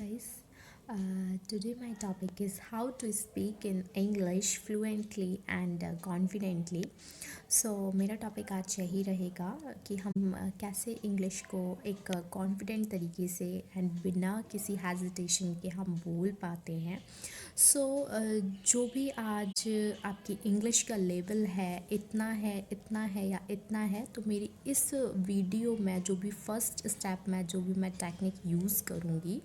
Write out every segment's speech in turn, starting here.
guys. Today my topic is how to speak in English fluently and confidently. मेरा topic आज यही रहेगा कि हम कैसे इंग्लिश को एक कॉन्फिडेंट तरीके से एंड बिना किसी हेजिटेशन के हम बोल पाते हैं. जो भी आज आपकी इंग्लिश का लेवल है इतना है या इतना है, तो मेरी इस वीडियो में जो भी फर्स्ट स्टेप में जो भी मैं टेक्निक यूज़ करूँगी,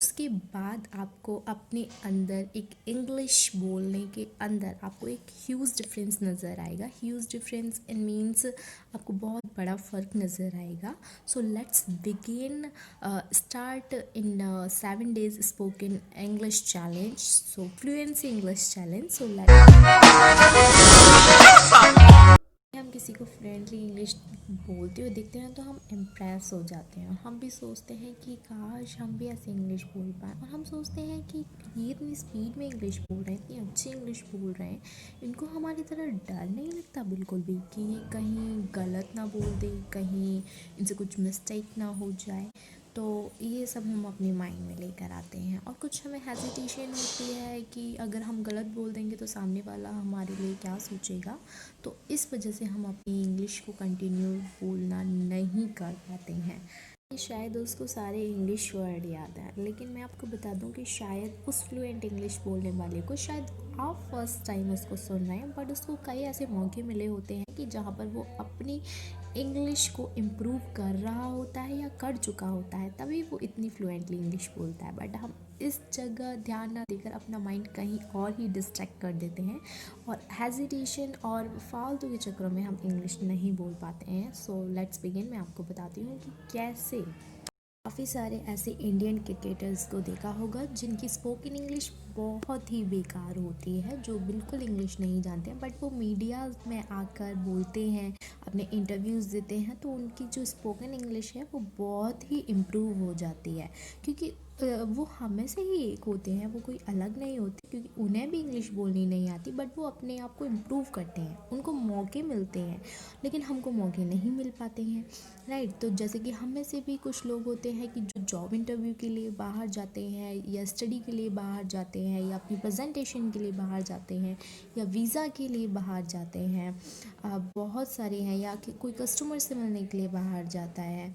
उसके बाद आपको अपने अंदर एक इंग्लिश बोलने के अंदर आपको एक ह्यूज डिफरेंस नज़र आएगा. ह्यूज डिफरेंस इन मीन्स आपको बहुत बड़ा फ़र्क नज़र आएगा. So let's begin start in 7 days spoken English challenge. So fluency English challenge. So हम किसी को फ्रेंडली इंग्लिश बोलते हुए देखते हैं तो हम इम्प्रेस हो जाते हैं. हम भी सोचते हैं कि काश हम भी ऐसे इंग्लिश बोल पाएँ, और हम सोचते हैं कि ये इतनी स्पीड में इंग्लिश बोल रहे हैं, इतनी अच्छी इंग्लिश बोल रहे हैं, इनको हमारी तरह डर नहीं लगता बिल्कुल भी कि कहीं गलत ना बोल दे, कहीं इनसे कुछ मिस्टेक ना हो जाए. तो ये सब हम अपने माइंड में लेकर आते हैं, और कुछ हमें हेजिटेशन होती है कि अगर हम गलत बोल देंगे तो सामने वाला हमारे लिए क्या सोचेगा. तो इस वजह से हम अपनी इंग्लिश को कंटिन्यू बोलना नहीं कर पाते हैं. शायद उसको सारे इंग्लिश वर्ड याद हैं, लेकिन मैं आपको बता दूं कि शायद उस फ्लुएंट इंग्लिश बोलने वाले को शायद आप फर्स्ट टाइम उसको सुन रहे हैं, बट उसको कई ऐसे मौके मिले होते हैं कि जहाँ पर वो अपनी इंग्लिश को इम्प्रूव कर रहा होता है या कर चुका होता है, तभी वो इतनी फ्लुएंटली इंग्लिश बोलता है. बट हम इस जगह ध्यान ना देकर अपना माइंड कहीं और ही डिस्ट्रैक्ट कर देते हैं, और हेजिटेशन और फालतू के चक्करों में हम इंग्लिश नहीं बोल पाते हैं. सो लेट्स बिगिन. मैं आपको बताती हूँ कि कैसे. काफ़ी सारे ऐसे इंडियन क्रिकेटर्स को देखा होगा जिनकी स्पोकन इंग्लिश बहुत ही बेकार होती है, जो बिल्कुल इंग्लिश नहीं जानते हैं, बट वो मीडिया में आकर बोलते हैं, अपने इंटरव्यूज़ देते हैं, तो उनकी जो स्पोकन इंग्लिश है वो बहुत ही इम्प्रूव हो जाती है. क्योंकि वो हमें से ही एक होते हैं, वो कोई अलग नहीं होते, क्योंकि उन्हें भी इंग्लिश बोलनी नहीं आती, बट वो अपने आप को इम्प्रूव करते हैं, उनको मौके मिलते हैं. लेकिन हमको मौके नहीं मिल पाते हैं, राइट. तो जैसे कि हम में से भी कुछ लोग होते हैं कि जो जॉब इंटरव्यू के लिए बाहर जाते हैं, या स्टडी के लिए बाहर जाते हैं, या अपनी प्रेजेंटेशन के लिए बाहर जाते हैं, या वीज़ा के लिए बाहर जाते हैं. बहुत सारे हैं, या कि कोई कस्टमर से मिलने के लिए बाहर जाता है.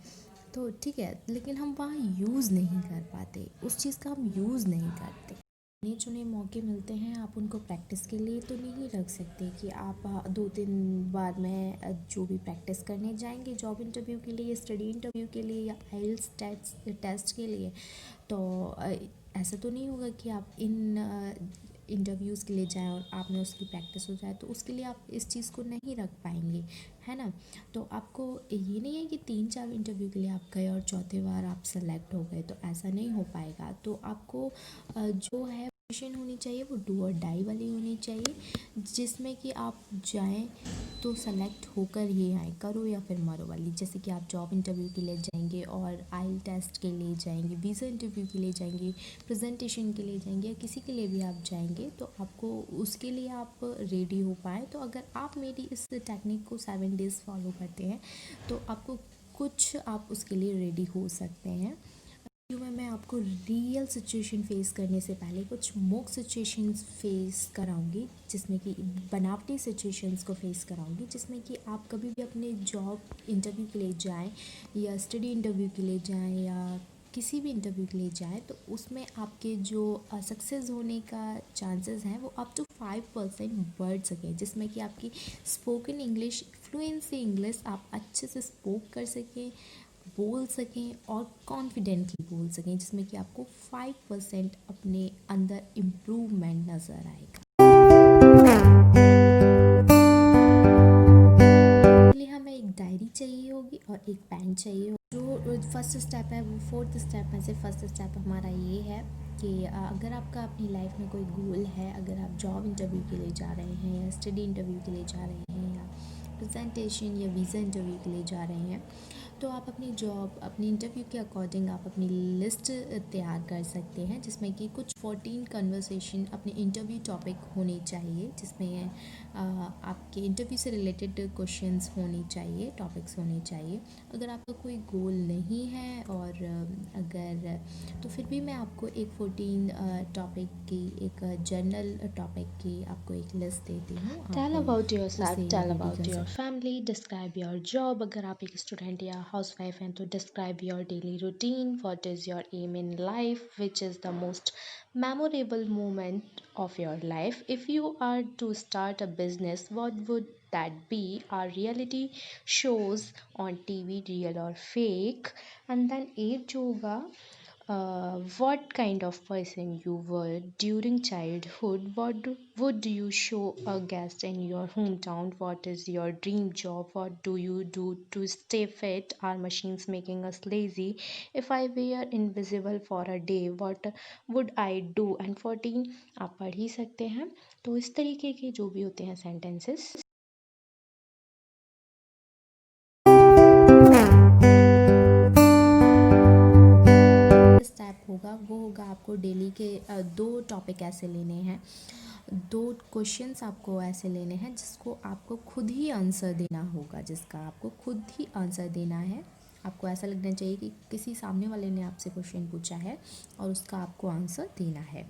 तो ठीक है, लेकिन हम वहाँ यूज़ नहीं कर पाते, उस चीज़ का हम यूज़ नहीं करते. गिने चुने मौके मिलते हैं, आप उनको प्रैक्टिस के लिए तो नहीं रख सकते कि आप 2-3 बार में जो भी प्रैक्टिस करने जाएंगे जॉब इंटरव्यू के लिए, स्टडी इंटरव्यू के लिए, या आइल्स टेस्ट के लिए, तो ऐसा तो नहीं होगा कि आप इन इंटरव्यूज़ के लिए जाएं और आप में उसकी प्रैक्टिस हो जाए. तो उसके लिए आप इस चीज़ को नहीं रख पाएंगे, है ना. तो आपको ये नहीं है कि 3-4 इंटरव्यू के लिए आप गए और चौथे बार आप सेलेक्ट हो गए, तो ऐसा नहीं हो पाएगा. तो आपको जो है पोजीशन होनी चाहिए वो डू और डाई वाली होनी चाहिए, जिसमें कि आप जाएं तो सेलेक्ट होकर ही आए, करो या फिर मरो वाली. जैसे कि आप जॉब इंटरव्यू के लिए जाएंगे, और आइल टेस्ट के लिए जाएंगे, वीज़ा इंटरव्यू के लिए जाएंगे, प्रेजेंटेशन के लिए जाएंगे, या किसी के लिए भी आप जाएंगे, तो आपको उसके लिए आप रेडी हो पाए. तो अगर आप मेरी इस टेक्निक को 7 days फॉलो करते हैं, तो आपको कुछ आप उसके लिए रेडी हो सकते हैं. वीडियो में मैं आपको रियल सिचुएशन फेस करने से पहले कुछ मॉक सिचुएशंस फेस कराऊंगी, जिसमें कि बनावटी सिचुएशंस को फेस कराऊंगी, जिसमें कि आप कभी भी अपने जॉब इंटरव्यू के लिए जाएं, या स्टडी इंटरव्यू के लिए जाएं, या किसी भी इंटरव्यू के लिए जाएं, तो उसमें आपके जो सक्सेस होने का चांसेस हैं वो अप टू 5% बढ़ सके, जिसमें कि आपकी स्पोकन इंग्लिश, फ्लुएंसी इंग्लिश आप अच्छे से स्पोक कर सकें, बोल सकें, और कॉन्फिडेंटली बोल सकें, जिसमें कि आपको 5% अपने अंदर इम्प्रूवमेंट नज़र आएगा. इसलिए हमें एक डायरी चाहिए होगी और एक पेन चाहिए होगी. जो फर्स्ट स्टेप है वो 4th स्टेप में से फर्स्ट स्टेप हमारा ये है कि अगर आपका अपनी लाइफ में कोई गोल है, अगर आप जॉब इंटरव्यू के लिए जा रहे हैं, या स्टडी इंटरव्यू के लिए जा रहे हैं, या प्रेजेंटेशन या वीज़ा इंटरव्यू के लिए जा रहे हैं, तो आप अपनी जॉब, अपनी इंटरव्यू के अकॉर्डिंग आप अपनी लिस्ट तैयार कर सकते हैं, जिसमें कि कुछ 14 कन्वर्सेशन अपने इंटरव्यू टॉपिक होने चाहिए, जिसमें आपके इंटरव्यू से रिलेटेड क्वेश्चंस होने चाहिए, टॉपिक्स होने चाहिए। अगर आपका कोई गोल नहीं है और अगर तो फिर भी मैं आपको एक 14 टॉपिक की, एक जनरल टॉपिक की आपको एक लिस्ट देती हूँ। Tell आप about yourself, उसे tell रेडी about कर your सकते family, describe your job. अगर आप एक स्टूडेंट या हाउसवाइफ हैं तो describe your daily routine. What is your aim in life? Which is the most memorable moment of your life? If you are to start a business, what would that be? Are reality shows on TV real or fake? And then eight जो होगा, what kind of person you were during childhood? Would you show a guest in your hometown? What is your dream job? What do you do to stay fit? Are machines making us lazy? If I were invisible for a day, what would I do? And 14 आप पढ़ ही सकते हैं। तो इस तरीके के जो भी होते हैं सेंटेंसेस, स्टेप होगा वो होगा आपको डेली के 2 टॉपिक ऐसे लेने हैं, 2 क्वेश्चंस आपको ऐसे लेने हैं जिसको आपको खुद ही आंसर देना होगा, जिसका आपको खुद ही आंसर देना है। आपको ऐसा लगना चाहिए कि किसी सामने वाले ने आपसे क्वेश्चन पूछा है और उसका आपको आंसर देना है।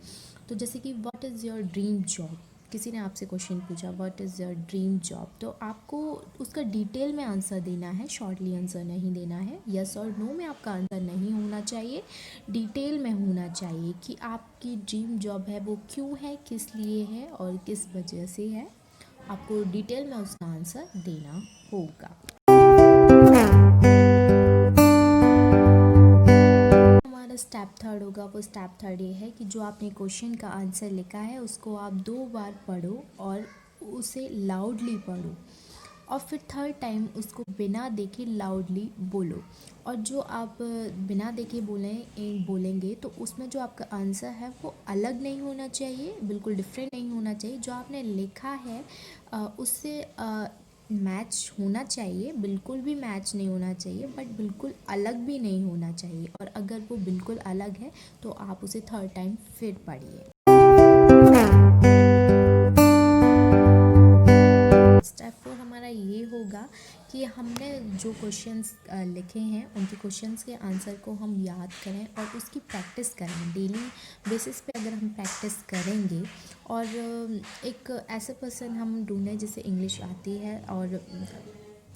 तो जैसे कि what is your dream job, किसी ने आपसे क्वेश्चन पूछा what is your dream job, तो आपको उसका डिटेल में आंसर देना है, शॉर्टली आंसर नहीं देना है। यस और नो में आपका आंसर नहीं होना चाहिए, डिटेल में होना चाहिए कि आपकी ड्रीम जॉब है वो क्यों है, किस लिए है और किस वजह से है। आपको डिटेल में उसका आंसर देना होगा। हमारा स्टेप थर्ड होगा, वो स्टेप थर्ड ये है कि जो आपने क्वेश्चन का आंसर लिखा है उसको आप 2 बार पढ़ो और उसे लाउडली पढ़ो और फिर थर्ड टाइम उसको बिना देखे लाउडली बोलो। और जो आप बिना देखे बोलेंगे तो उसमें जो आपका आंसर है वो अलग नहीं होना चाहिए, बिल्कुल डिफरेंट नहीं होना चाहिए। जो आपने लिखा है उससे मैच होना चाहिए, बिल्कुल भी मैच नहीं होना चाहिए, बट बिल्कुल अलग भी नहीं होना चाहिए। और अगर वो बिल्कुल अलग है तो आप उसे थर्ड टाइम फिर पढ़िए। स्टेप 4 हमारा ये होगा कि हमने जो क्वेश्चंस लिखे हैं उनके क्वेश्चंस के आंसर को हम याद करें और उसकी प्रैक्टिस करें। डेली बेसिस पे अगर हम प्रैक्टिस करेंगे और एक ऐसे पर्सन हम ढूंढें जिसे इंग्लिश आती है और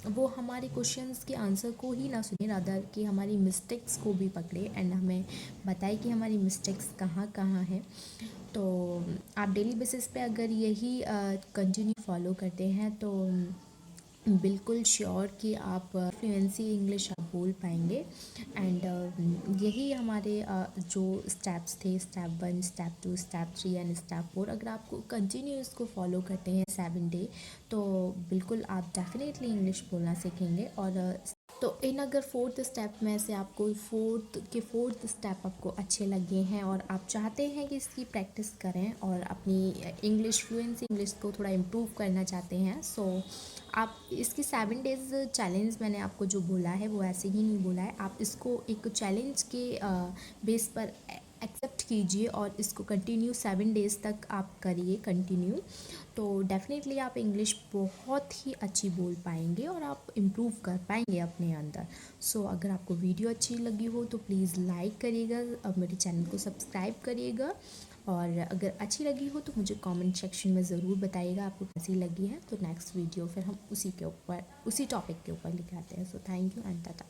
वो हमारे क्वेश्चंस के आंसर को ही ना सुने, रादर कि हमारी मिस्टेक्स को भी पकड़े एंड हमें बताए कि हमारी मिस्टेक्स कहाँ कहाँ हैं। तो आप डेली बेसिस पे अगर यही कंटिन्यू फॉलो करते हैं तो बिल्कुल श्योर कि आप फ्लुएंसी इंग्लिश आप बोल पाएंगे। एंड यही हमारे जो स्टेप्स थे, step 1, step 2, step 3 and step 4, अगर आपको कंटिन्यू इसको फॉलो करते हैं 7 डे तो बिल्कुल आप डेफिनेटली इंग्लिश बोलना सीखेंगे। और तो इन अगर फोर्थ स्टेप में से आपको फोर्थ स्टेप आपको अच्छे लगे हैं और आप चाहते हैं कि इसकी प्रैक्टिस करें और अपनी इंग्लिश फ्लुएंसी इंग्लिश को थोड़ा इम्प्रूव करना चाहते हैं, सो आप इसकी 7 डेज़ चैलेंज मैंने आपको जो बोला है वो ऐसे ही नहीं बोला है, आप इसको एक चैलेंज के बेस पर एक्सेप्ट कीजिए और इसको कंटिन्यू 7 डेज़ तक आप करिए कंटिन्यू। तो डेफिनेटली आप इंग्लिश बहुत ही अच्छी बोल पाएंगे और आप इम्प्रूव कर पाएंगे अपने अंदर। सो अगर आपको वीडियो अच्छी लगी हो तो प्लीज़ लाइक करिएगा और मेरे चैनल को सब्सक्राइब करिएगा। और अगर अच्छी लगी हो तो मुझे कमेंट सेक्शन में ज़रूर बताइएगा आपको कैसी लगी है। तो नेक्स्ट वीडियो फिर हम उसी टॉपिक के ऊपर लेके आते हैं। So thank you and Tata.